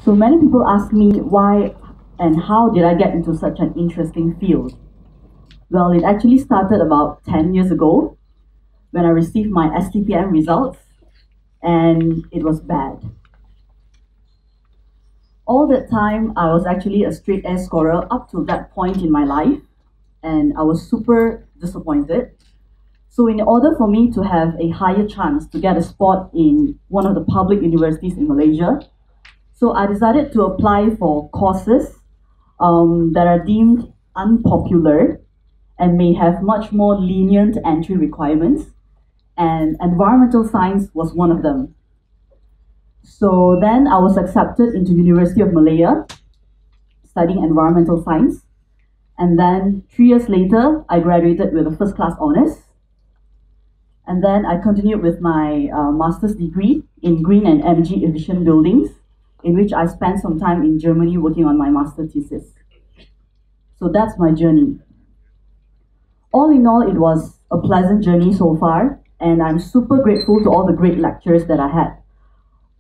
So many people ask me why and how did I get into such an interesting field? Well, it actually started about 10 years ago when I received my STPM results, and it was bad. All that time, I was actually a straight A scorer up to that point in my life, and I was super disappointed. So in order for me to have a higher chance to get a spot in one of the public universities in Malaysia, so I decided to apply for courses that are deemed unpopular and may have much more lenient entry requirements, and environmental science was one of them. So then I was accepted into University of Malaya, studying environmental science, and then 3 years later, I graduated with a first class honours. And then I continued with my master's degree in green and energy efficient buildings, in which I spent some time in Germany working on my master thesis. So that's my journey. All in all, it was a pleasant journey so far, and I'm super grateful to all the great lecturers that I had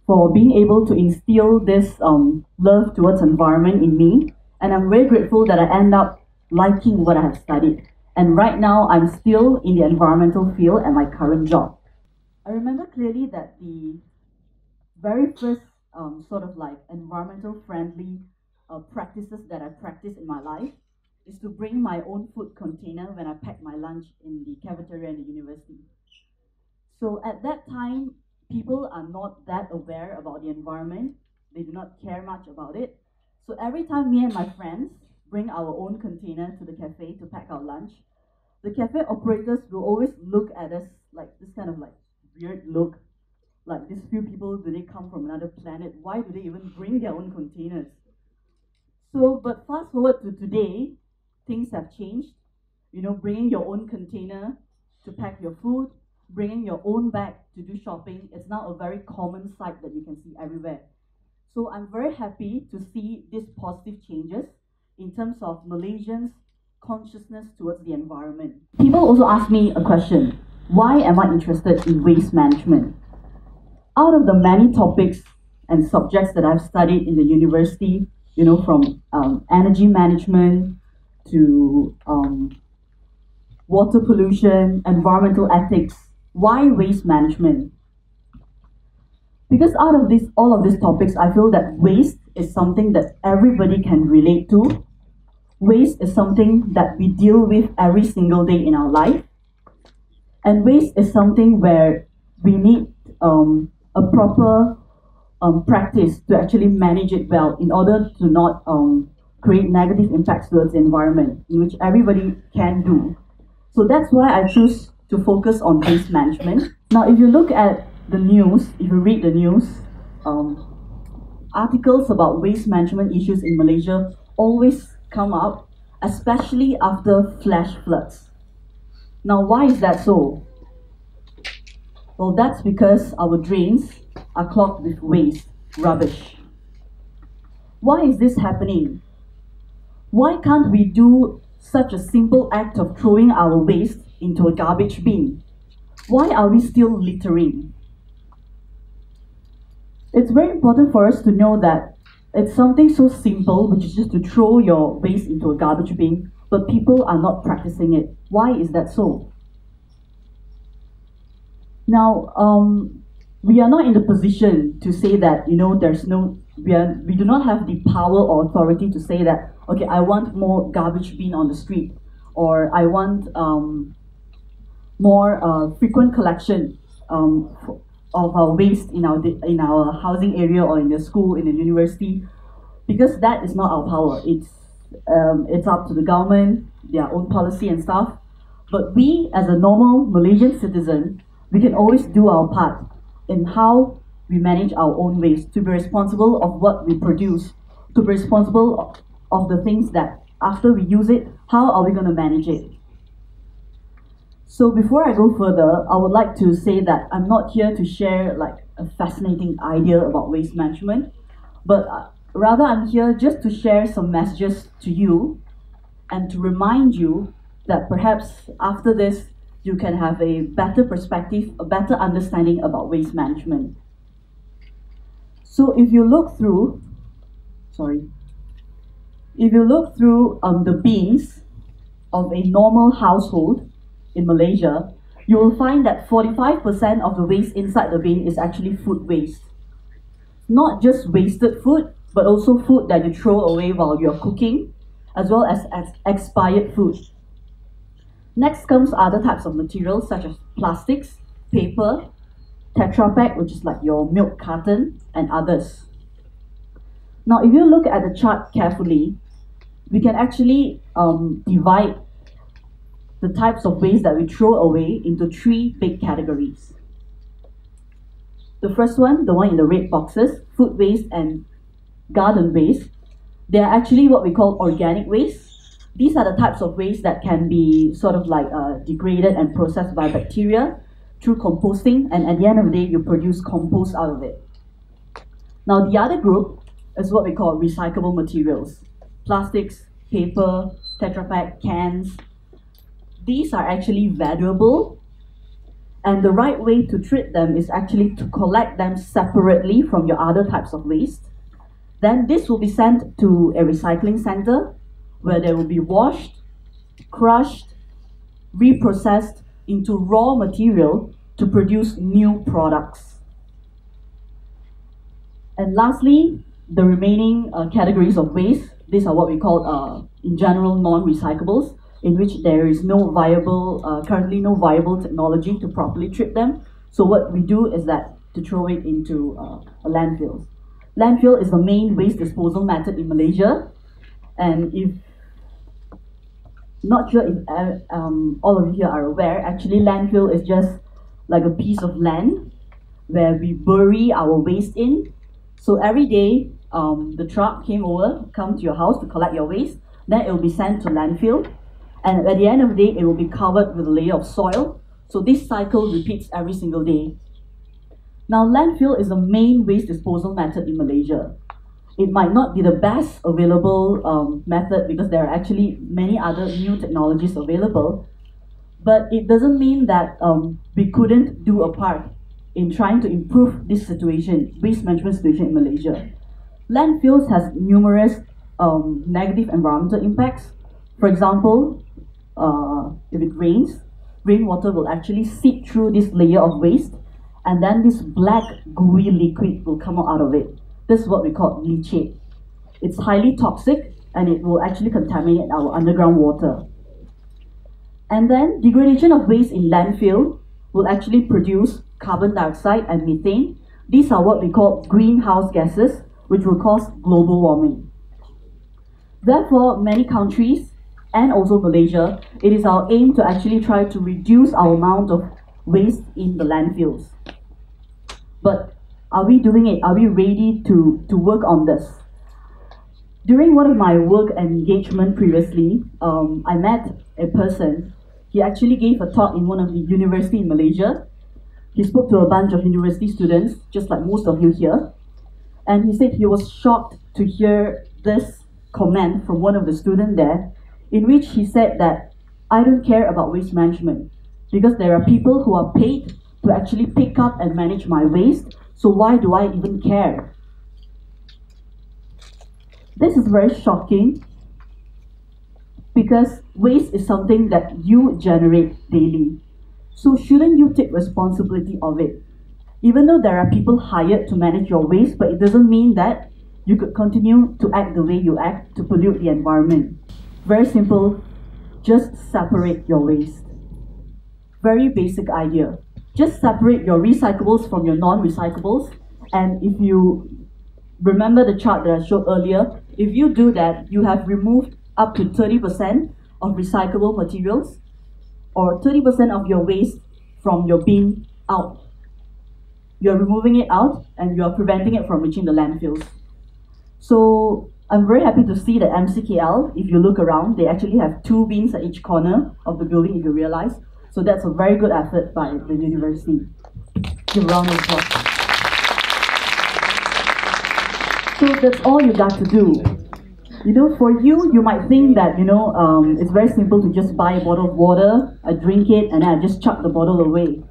for being able to instill this love towards environment in me. And I'm very grateful that I end up liking what I have studied. And right now, I'm still in the environmental field at my current job. I remember clearly that the very first sort of like environmental friendly practices that I practiced in my life is to bring my own food container when I pack my lunch in the cafeteria in the university. So at that time, people are not that aware about the environment. They do not care much about it. So every time me and my friends bring our own container to the cafe to pack our lunch, the cafe operators will always look at us like this kind of like weird look. Like, these few people, do they come from another planet? Why do they even bring their own containers? So, but fast forward to today, things have changed. You know, bringing your own container to pack your food, bringing your own bag to do shopping, it's now a very common sight that you can see everywhere. So I'm very happy to see these positive changes in terms of Malaysians' consciousness towards the environment. People also ask me a question: why am I interested in waste management? Out of the many topics and subjects that I've studied in the university, you know, from energy management to water pollution, environmental ethics, why waste management? Because out of all of these topics, I feel that waste is something that everybody can relate to. Waste is something that we deal with every single day in our life. And waste is something where we need a proper practice to actually manage it well in order to not create negative impacts towards the environment, in which everybody can do. So that's why I choose to focus on waste management. Now, if you look at the news, if you read the news, articles about waste management issues in Malaysia always come up, especially after flash floods. Now, why is that so? Well, that's because our drains are clogged with waste, rubbish. Why is this happening? Why can't we do such a simple act of throwing our waste into a garbage bin? Why are we still littering? It's very important for us to know that it's something so simple, which is just to throw your waste into a garbage bin, but people are not practicing it. Why is that so? Now, we are not in the position to say that, you know, we do not have the power or authority to say that, okay, I want more garbage bin on the street, or I want more frequent collection of our waste in our housing area or in the school, in the university, because that is not our power. It's up to the government, their own policy and stuff. But we, as a normal Malaysian citizen, we can always do our part in how we manage our own waste, to be responsible of what we produce, to be responsible of the things that after we use it, how are we going to manage it? So before I go further, I would like to say that I'm not here to share like a fascinating idea about waste management, but rather I'm here just to share some messages to you and to remind you that perhaps after this, you can have a better perspective, a better understanding about waste management. So if you look through sorry. If you look through the bins of a normal household in Malaysia, you will find that 45% of the waste inside the bin is actually food waste. Not just wasted food, but also food that you throw away while you're cooking, as well as expired food. Next comes other types of materials such as plastics, paper, Tetra Pak, which is like your milk carton, and others. Now, if you look at the chart carefully, we can actually divide the types of waste that we throw away into three big categories. The first one, the one in the red boxes, food waste and garden waste, they are actually what we call organic waste. These are the types of waste that can be sort of like degraded and processed by bacteria through composting, and at the end of the day, you produce compost out of it. Now, the other group is what we call recyclable materials. Plastics, paper, Tetra Pak, cans. These are actually valuable, and the right way to treat them is actually to collect them separately from your other types of waste. Then this will be sent to a recycling center where they will be washed, crushed, reprocessed into raw material to produce new products. And lastly, the remaining categories of waste, these are what we call, in general, non-recyclables, in which there is no viable, currently no viable technology to properly treat them. So what we do is that to throw it into a landfill. Landfill is the main waste disposal method in Malaysia, and if not sure if all of you here are aware, actually landfill is just like a piece of land where we bury our waste in. So every day, the truck come to your house to collect your waste, then it will be sent to landfill, and at the end of the day, it will be covered with a layer of soil. So this cycle repeats every single day. Now, landfill is the main waste disposal method in Malaysia. It might not be the best available method because there are actually many other new technologies available, but it doesn't mean that we couldn't do a part in trying to improve this situation, waste management situation in Malaysia. Landfills has numerous negative environmental impacts. For example, if it rains, rainwater will actually seep through this layer of waste, and then this black gooey liquid will come out of it. This is what we call leachate. It's highly toxic, and it will actually contaminate our underground water. And then degradation of waste in landfill will actually produce carbon dioxide and methane. These are what we call greenhouse gases, which will cause global warming. Therefore, many countries, and also Malaysia, it is our aim to actually try to reduce our amount of waste in the landfills. But are we doing it? Are we ready to work on this? During one of my work engagement previously, I met a person. He actually gave a talk in one of the universities in Malaysia. He spoke to a bunch of university students, just like most of you here. And he said he was shocked to hear this comment from one of the students there, in which he said that, I don't care about waste management because there are people who are paid to actually pick up and manage my waste, so why do I even care? This is very shocking because waste is something that you generate daily. So shouldn't you take responsibility of it? Even though there are people hired to manage your waste, but it doesn't mean that you could continue to act the way you act to pollute the environment. Very simple, just separate your waste. Very basic idea. Just separate your recyclables from your non-recyclables, and if you remember the chart that I showed earlier, if you do that, you have removed up to 30% of recyclable materials, or 30% of your waste from your bin out. You're removing it out, and you're preventing it from reaching the landfills. So I'm very happy to see that MCKL, if you look around, they actually have 2 bins at each corner of the building, if you realize. So that's a very good effort by the university. Give a round of applause. So that's all you got to do. You know, for you, you might think that, it's very simple to just buy a bottle of water, I drink it, and then I just chuck the bottle away.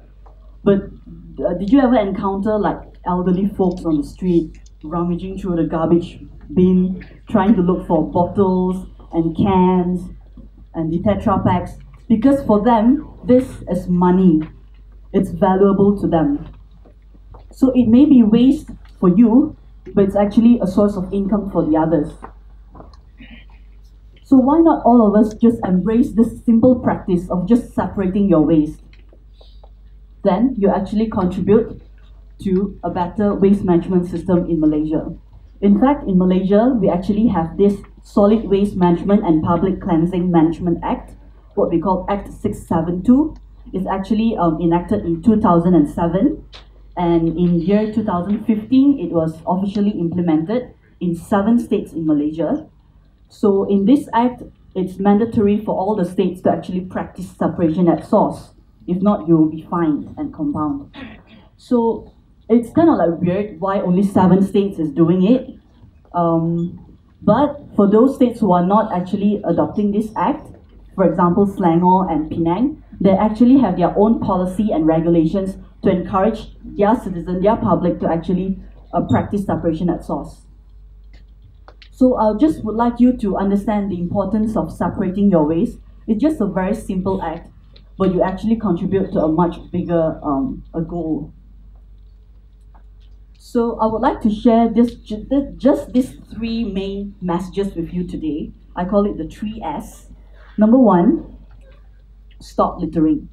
But did you ever encounter like elderly folks on the street rummaging through the garbage bin, trying to look for bottles and cans and the Tetra packs, because for them, this is money. It's valuable to them. So it may be waste for you, but it's actually a source of income for the others. So why not all of us just embrace this simple practice of just separating your waste? Then you actually contribute to a better waste management system in Malaysia. In fact, in Malaysia, we actually have this Solid Waste Management and Public Cleansing Management Act, what we call Act 672. It's actually enacted in 2007, and in year 2015, it was officially implemented in 7 states in Malaysia. So in this act, it's mandatory for all the states to actually practice separation at source. If not, you will be fined and compound. So it's kind of like weird why only 7 states is doing it. But for those states who are not actually adopting this act, for example, Selangor and Penang, they actually have their own policy and regulations to encourage their citizens, their public to actually practice separation at source. So I just would like you to understand the importance of separating your waste. It's just a very simple act, but you actually contribute to a much bigger a goal. So I would like to share just these 3 main messages with you today. I call it the 3 S. Number 1, stop littering.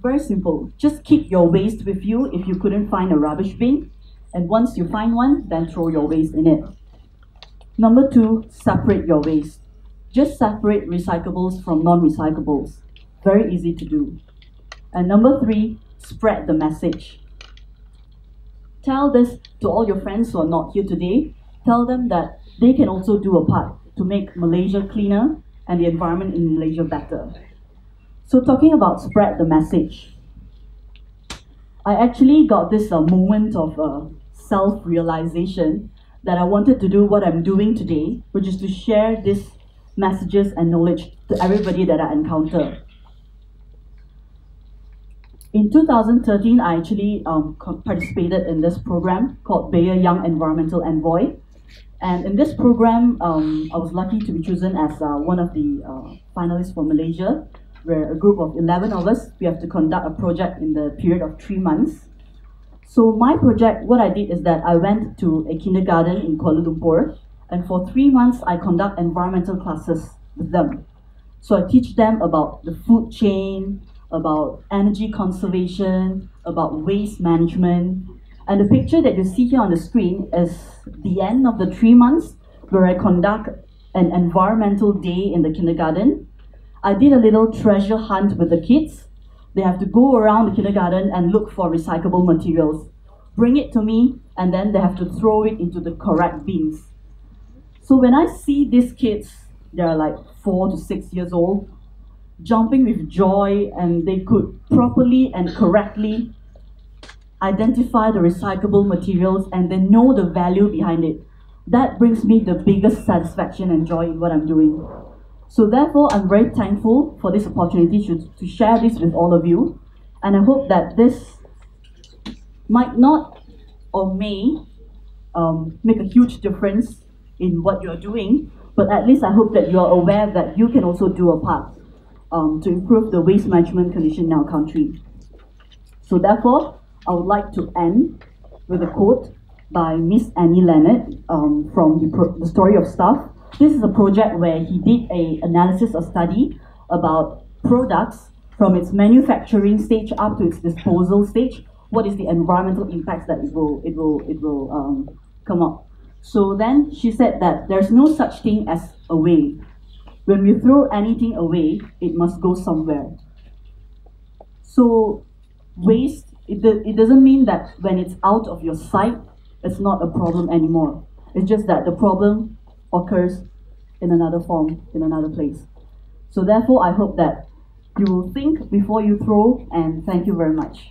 Very simple. Just keep your waste with you if you couldn't find a rubbish bin. And once you find one, then throw your waste in it. Number 2, separate your waste. Just separate recyclables from non-recyclables. Very easy to do. And number 3, spread the message. Tell this to all your friends who are not here today. Tell them that they can also do a part to make Malaysia cleaner and the environment in Malaysia better. So talking about spread the message, I actually got this moment of self-realization that I wanted to do what I'm doing today, which is to share these messages and knowledge to everybody that I encounter. In 2013, I actually participated in this program called Bayer Young Environmental Envoy. And in this program, I was lucky to be chosen as one of the finalists for Malaysia, where a group of 11 of us, we have to conduct a project in the period of 3 months. So my project, what I did is that I went to a kindergarten in Kuala Lumpur, and for 3 months, I conduct environmental classes with them. So I teach them about the food chain, about energy conservation, about waste management. And the picture that you see here on the screen is the end of the 3 months where I conduct an environmental day in the kindergarten. I did a little treasure hunt with the kids. They have to go around the kindergarten and look for recyclable materials, bring it to me, and then they have to throw it into the correct bins. So when I see these kids, they're like 4 to 6 years old, jumping with joy, and they could properly and correctly identify the recyclable materials and then know the value behind it. That brings me the biggest satisfaction and joy in what I'm doing. So therefore, I'm very thankful for this opportunity to share this with all of you. And I hope that this might not or may make a huge difference in what you're doing, but at least I hope that you're aware that you can also do a part to improve the waste management condition in our country. So therefore, I would like to end with a quote by Miss Annie Leonard from the Story of Stuff. This is a project where he did an analysis or study about products from its manufacturing stage up to its disposal stage. What is the environmental impacts that it will come up? So then she said that there's no such thing as a way. When we throw anything away, it must go somewhere. So waste, it doesn't mean that when it's out of your sight, it's not a problem anymore. It's just that the problem occurs in another form, in another place. So therefore, I hope that you will think before you throw, and thank you very much.